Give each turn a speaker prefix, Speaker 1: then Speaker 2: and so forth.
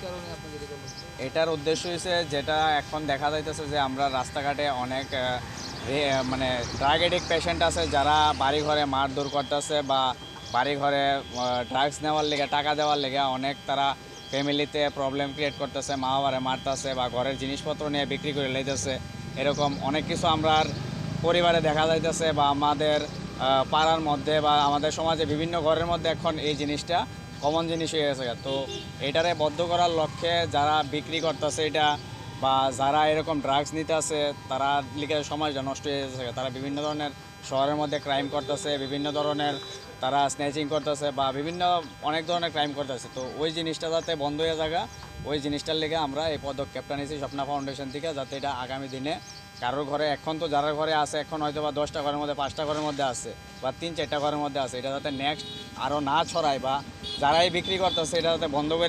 Speaker 1: কারণে আপনাদের এই কর্মসূচি?
Speaker 2: এটার উদ্দেশ্য হচ্ছে যেটা এখন দেখা যাইতেছে যে আমরা রাস্তাঘাটে অনেক মানে ড্রাগ এডিক্ট পেশেন্ট আছে যারা বাড়ি ঘরে মারধর করতেছে বা বাড়ি ঘরে ড্রাগস নেওয়ার লেগে টাকা দেওয়ার লেগে অনেক তারা ফ্যামিলিতে প্রবলেম ক্রিয়েট করতেছে, মা বাবারে মারতেছে বা ঘরের জিনিসপত্র নিয়ে বিক্রি করে লইতেছে। এরকম অনেক কিছু আমরা পরিবারে দেখা যাইতেছে বা আমাদের পাড়ার মধ্যে বা আমাদের সমাজে বিভিন্ন ঘরের মধ্যে এখন এই জিনিসটা কমন জিনিস হয়ে গেছে। তো এটারে বদ্ধ করার লক্ষ্যে যারা বিক্রি করতেছে এটা বা যারা এরকম ড্রাগস নিতে আছে তারা লিখে সমাজটা নষ্ট হয়ে যাচ্ছে। তারা বিভিন্ন ধরনের শহরের মধ্যে ক্রাইম করতেছে, বিভিন্ন ধরনের তারা স্ন্যাচিং করতেছে বা বিভিন্ন অনেক ধরনের ক্রাইম করতেছে। তো ওই জিনিসটা যাতে বন্ধ হয়ে থাকা, ওই জিনিসটার লেগে আমরা এই পদক্ষেপটা নিয়েছি স্বপ্না ফাউন্ডেশন থেকে, যাতে এটা আগামী দিনে কারোর ঘরে এখন তো যারা ঘরে আছে এখন হয়তো বা 10টা ঘরের মধ্যে 5টা ঘরের মধ্যে আছে বা 3-4টা ঘরের মধ্যে আছে, এটা যাতে নেক্সট আরও না ছড়ায় বা যারাই বিক্রি করতেছে এটা যাতে বন্ধ করে